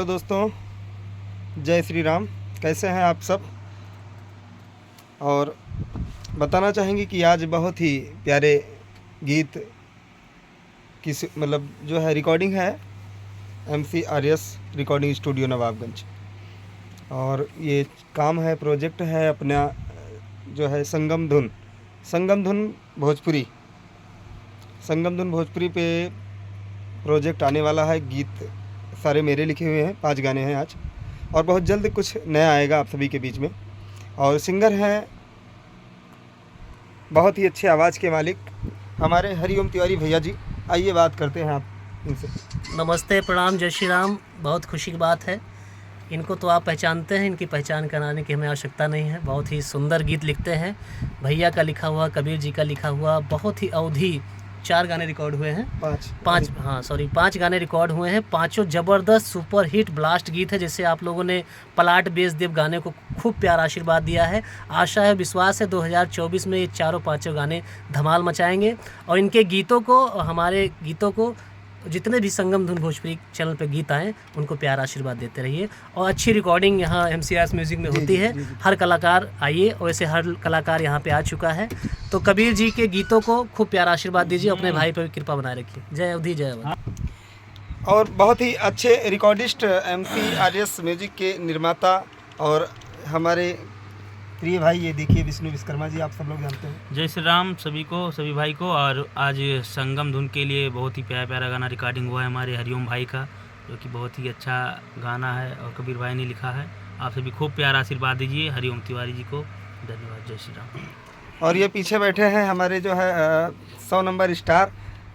Hello दोस्तों, जय श्री राम। कैसे हैं आप सब? और बताना चाहेंगे कि आज बहुत ही प्यारे गीत की मतलब जो है रिकॉर्डिंग है MCRS रिकॉर्डिंग स्टूडियो नवाबगंज। और ये काम है, प्रोजेक्ट है अपना जो है संगम धुन भोजपुरी। संगम धुन भोजपुरी पे प्रोजेक्ट आने वाला है। गीत सारे मेरे लिखे हुए हैं, 5 गाने हैं आज, और बहुत जल्द कुछ नया आएगा आप सभी के बीच में। और सिंगर हैं बहुत ही अच्छे आवाज़ के मालिक हमारे हरिओम तिवारी भैया जी। आइए बात करते हैं आप इनसे। नमस्ते, प्रणाम, जय श्री राम। बहुत खुशी की बात है, इनको तो आप पहचानते हैं, इनकी पहचान कराने की हमें आवश्यकता नहीं है। बहुत ही सुंदर गीत लिखते हैं, भैया का लिखा हुआ, कबीर जी का लिखा हुआ, बहुत ही अवधि 4 गाने रिकॉर्ड हुए हैं। 5 गाने रिकॉर्ड हुए हैं। 5 ज़बरदस्त सुपर हिट ब्लास्ट गीत है। जैसे आप लोगों ने पलाट बेसदेव गाने को खूब प्यारा आशीर्वाद दिया है। आशा है, विश्वास है 2024 में ये 4-5 गाने धमाल मचाएंगे। और इनके गीतों को, हमारे गीतों को, जितने भी संगम धुन भोजपुरी चैनल पे गीत आए उनको प्यार आशीर्वाद देते रहिए। और अच्छी रिकॉर्डिंग यहाँ MCRS म्यूज़िक में होती है। हर कलाकार आइए, और वैसे हर कलाकार यहाँ पे आ चुका है। तो कबीर जी के गीतों को खूब प्यार आशीर्वाद दीजिए, अपने भाई पर कृपा बनाए रखिए। जय अवधि, जय अवधि। और बहुत ही अच्छे रिकॉर्डिस्ट MCRS म्यूजिक के निर्माता और हमारे प्रिय भाई, ये देखिए विष्णु विश्वकर्मा जी, आप सब लोग जानते हैं। जय श्री राम सभी को, सभी भाई को। और आज संगम धुन के लिए बहुत ही प्यारा प्यारा गाना रिकॉर्डिंग हुआ है हमारे हरिओम भाई का, जो कि बहुत ही अच्छा गाना है और कबीर भाई ने लिखा है। आप सभी खूब प्यारा आशीर्वाद दीजिए हरिओम तिवारी जी को। धन्यवाद। जय श्री राम। और ये पीछे बैठे हैं हमारे जो है 100 नंबर स्टार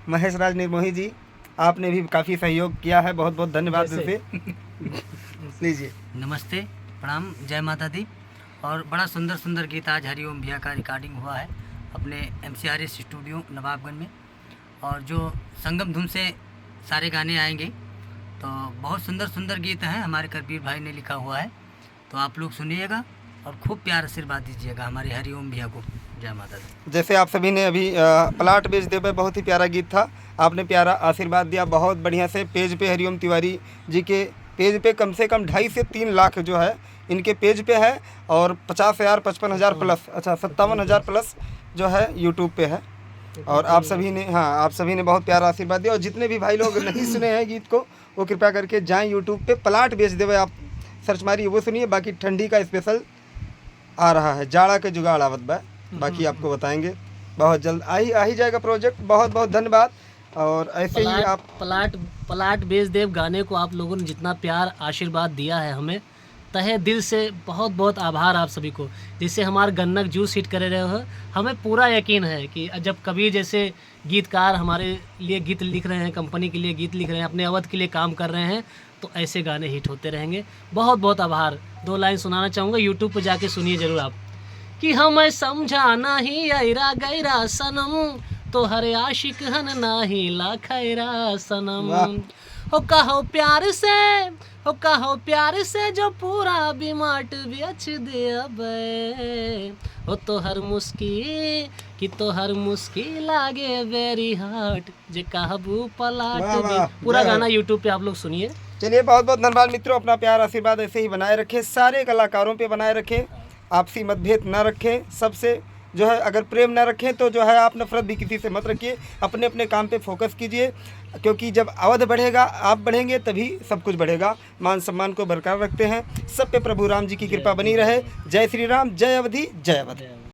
महेश राज निर्मोही जी। आपने भी काफ़ी सहयोग किया है, बहुत बहुत धन्यवाद दिल से। लीजिए। नमस्ते, प्रणाम, जय माता दी। और बड़ा सुंदर सुंदर गीत आज हरिओम भैया का रिकॉर्डिंग हुआ है अपने MCRS स्टूडियो नवाबगंज में। और जो संगम धुन से सारे गाने आएंगे, तो बहुत सुंदर सुंदर गीत हैं, हमारे कबीर भाई ने लिखा हुआ है। तो आप लोग सुनिएगा और खूब प्यार आशीर्वाद दीजिएगा हमारे हरिओम भैया को। जय माता दी। जैसे आप सभी ने अभी पलाट बेच दे पे बहुत ही प्यारा गीत था, आपने प्यारा आशीर्वाद दिया बहुत बढ़िया से। पेज पे हरिओम तिवारी जी के पेज पे कम से कम 2.5 से 3 लाख जो है इनके पेज पे है, और 50,000 55,000 प्लस, अच्छा 57,000 प्लस जो है यूट्यूब पे है। और आप सभी ने, हाँ, आप सभी ने बहुत प्यारा आशीर्वाद दिया। और जितने भी भाई लोग नहीं सुने हैं गीत को, वो कृपया करके जाएँ यूट्यूब पे, पलाट बेच देवे आप सर्च मारिए, वो सुनिए। बाकी ठंडी का स्पेशल आ रहा है, जाड़ा के जुगाड़ आवत बा, बाकी आपको बताएंगे बहुत जल्द। आ ही जाएगा प्रोजेक्ट। बहुत बहुत धन्यवाद। और ऐसे ही आप पलाट बेसदेव गाने को आप लोगों ने जितना प्यार आशीर्वाद दिया है, हमें तहे दिल से बहुत बहुत आभार आप सभी को। जिससे हमारे गन्नक जूस हिट करे रहे हो, हमें पूरा यकीन है कि जब कबीर जैसे गीतकार हमारे लिए गीत लिख रहे हैं, कंपनी के लिए गीत लिख रहे हैं, अपने अवध के लिए काम कर रहे हैं, तो ऐसे गाने हिट होते रहेंगे। बहुत बहुत आभार। 2 लाइन सुनाना चाहूँगा, यूट्यूब पर जाके सुनिए ज़रूर आप। कि हमें समझाना ही आयरा गैरा सनम, तो हर आशिक हन नाही ला खैरा सनम। हो कहो प्यार से, हो कहो प्यार से, जो पूरा बिमाट बेच दे अब। हो तो हर मुस्की कि तो हर मुस्की लागे वेरी हार्ट, जे कहबू पलाट भी। पूरा गाना यूट्यूब पे आप लोग सुनिए। चलिए, बहुत बहुत धन्यवाद मित्रों। अपना प्यार आशीर्वाद ऐसे ही बनाए रखें, सारे कलाकारों पे बनाए रखें, आपसी मतभेद ना रखें सबसे जो है। अगर प्रेम ना रखें तो जो है आप नफरत भी किसी से मत रखिए। अपने अपने काम पे फोकस कीजिए, क्योंकि जब अवध बढ़ेगा, आप बढ़ेंगे, तभी सब कुछ बढ़ेगा। मान सम्मान को बरकरार रखते हैं। सब पे प्रभु राम जी की कृपा बनी रहे। जय श्री राम, जय अवधि, जय अवध।